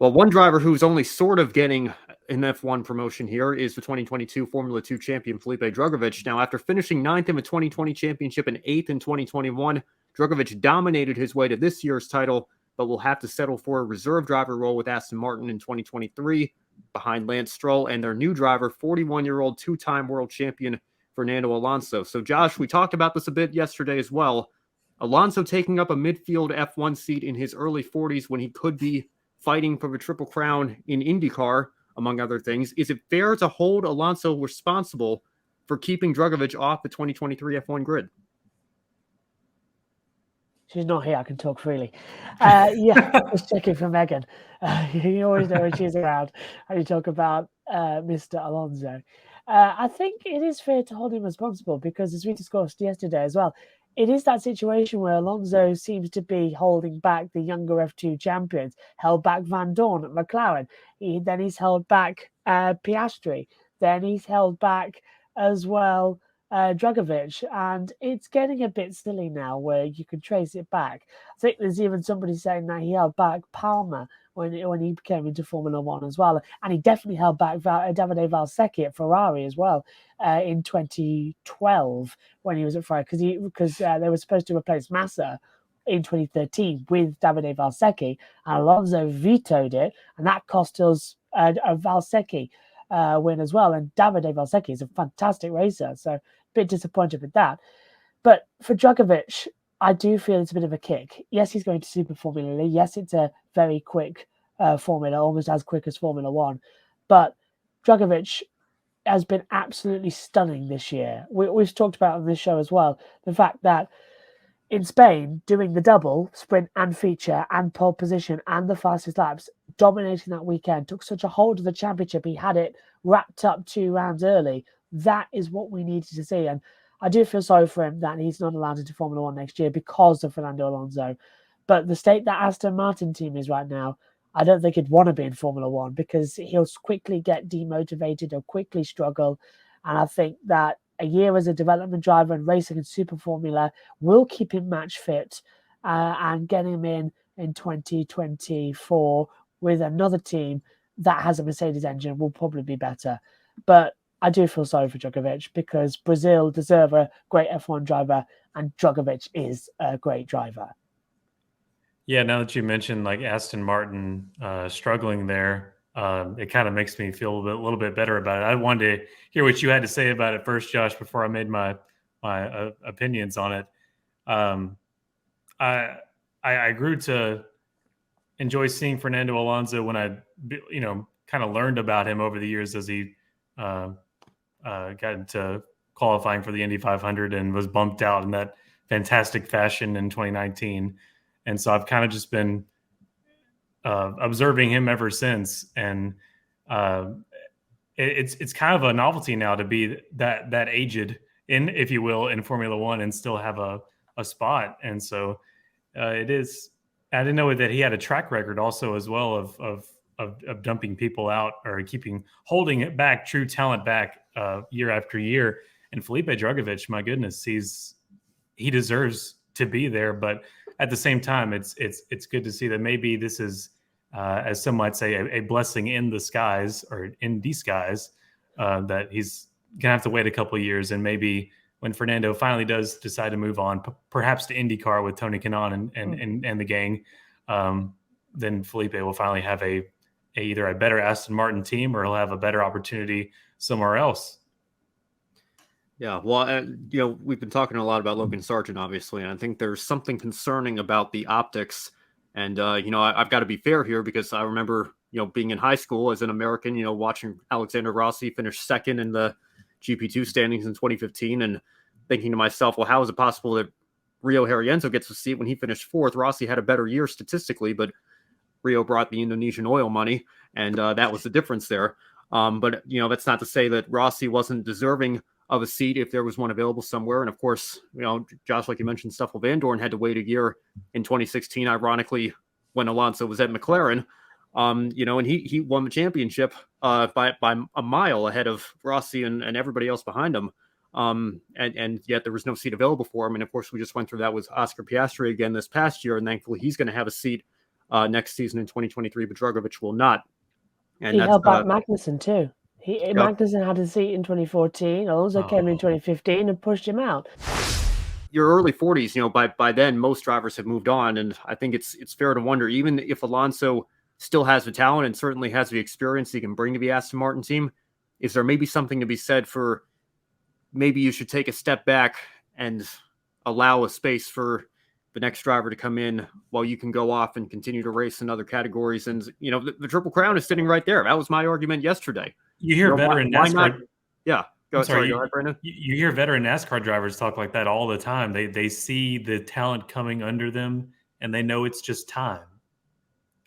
Well, one driver who's only sort of getting an F1 promotion here is the 2022 Formula 2 champion Felipe Drugovich. Now, after finishing ninth in the 2020 championship and eighth in 2021, Drugovich dominated his way to this year's title, but will have to settle for a reserve driver role with Aston Martin in 2023, behind Lance Stroll and their new driver, 41-year-old two-time world champion Fernando Alonso. So, Josh, we talked about this a bit yesterday as well. Alonso taking up a midfield F1 seat in his early 40s when he could be fighting for the Triple Crown in IndyCar, among other things. Is it fair to hold Alonso responsible for keeping Drugovich off the 2023 F1 grid? She's not here. I can talk freely. Yeah, just checking for Megan. You always know when she's around and you talk about Mr. Alonso. I think it is fair to hold him responsible because, as we discussed yesterday as well, it is that situation where Alonso seems to be holding back the younger F2 champions, held back Van Dorn at McLaren. Then he's held back Piastri. Then he's held back as well Drugovich. And it's getting a bit silly now where you can trace it back. I think there's even somebody saying that he held back Palmer when he came into Formula One as well. And he definitely held back Davide Valsecchi at Ferrari as well in 2012 when he was at Ferrari, because they were supposed to replace Massa in 2013 with Davide Valsecchi, and Alonso vetoed it, and that cost us a Valsecchi win as well. And Davide Valsecchi is a fantastic racer, so a bit disappointed with that. But for Drugovich, I do feel it's a bit of a kick. Yes, he's going to Super Formula. Yes, it's a very quick formula, almost as quick as Formula One. But Drugovich has been absolutely stunning this year. We've talked about on this show as well, the fact that in Spain, doing the double, sprint and feature and pole position and the fastest laps, dominating that weekend, took such a hold of the championship. He had it wrapped up 2 rounds early. That is what we needed to see. And I do feel sorry for him that he's not allowed into Formula One next year because of Fernando Alonso. But the state that Aston Martin team is right now, I don't think he'd want to be in Formula One because he'll quickly get demotivated or quickly struggle. And I think that a year as a development driver and racing in Super Formula will keep him match fit and get him in 2024 with another team that has a Mercedes engine will probably be better. But I do feel sorry for Drugovich because Brazil deserve a great F1 driver and Drugovich is a great driver. Yeah, now that you mentioned like Aston Martin struggling there, it kind of makes me feel a little bit better about it. I wanted to hear what you had to say about it first, Josh, before I made my opinions on it. I grew to enjoy seeing Fernando Alonso when I, kind of learned about him over the years as he got into qualifying for the Indy 500 and was bumped out in that fantastic fashion in 2019. And so I've kind of just been observing him ever since. And it's kind of a novelty now to be that aged in, if you will, in Formula One and still have a spot. And so it is. I didn't know that he had a track record also as well of dumping people out or holding it back, true talent back year after year. And Felipe Drugovich, my goodness, he deserves to be there. But at the same time, it's good to see that maybe this is, as some might say, a blessing in the skies or in disguise, that he's gonna have to wait a couple of years, and maybe when Fernando finally does decide to move on, perhaps to IndyCar with Tony Kanaan and the gang, then Felipe will finally have either a better Aston Martin team or he'll have a better opportunity somewhere else. Yeah, well, we've been talking a lot about Logan Sargent, obviously, and I think there's something concerning about the optics. And, I've got to be fair here because I remember, being in high school as an American, watching Alexander Rossi finish second in the GP2 standings in 2015 and thinking to myself, well, how is it possible that Rio Harrienzo gets a seat when he finished fourth? Rossi had a better year statistically, but Rio brought the Indonesian oil money, and that was the difference there. But, that's not to say that Rossi wasn't deserving of a seat if there was one available somewhere. And of course, Josh, like you mentioned, Stoffel Van Dorn had to wait a year in 2016, ironically, when Alonso was at McLaren, and he won the championship by a mile ahead of Rossi and everybody else behind him. And yet there was no seat available for him. And of course, we just went through that with Oscar Piastri again this past year, and thankfully he's going to have a seat next season in 2023, but Drugovich will not. And he that's held back Magnussen too. Magnussen had a seat in 2014. Alonso came in 2015 and pushed him out. Your early 40s, by then most drivers have moved on, and I think it's fair to wonder, even if Alonso still has the talent and certainly has the experience he can bring to the Aston Martin team, is there maybe something to be said for maybe you should take a step back and allow a space for the next driver to come in while you can go off and continue to race in other categories? And the Triple Crown is sitting right there. That was my argument yesterday. You hear veteran NASCAR. Why not? Yeah. Go ahead, Brandon. You hear veteran NASCAR drivers talk like that all the time. They see the talent coming under them, and they know it's just time.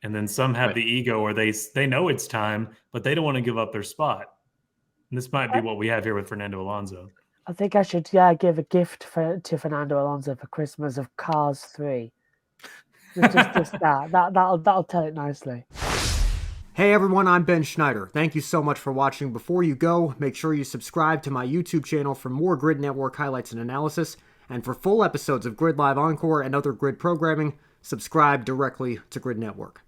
And then some have the ego, or they know it's time, but they don't want to give up their spot. And this might be what we have here with Fernando Alonso. I think I should give a gift to Fernando Alonso for Christmas of Cars 3. Just that. That'll tell it nicely. Hey everyone, I'm Ben Schneider. Thank you so much for watching. Before you go, make sure you subscribe to my YouTube channel for more Grid Network highlights and analysis. And for full episodes of Grid Live Encore and other Grid programming, subscribe directly to Grid Network.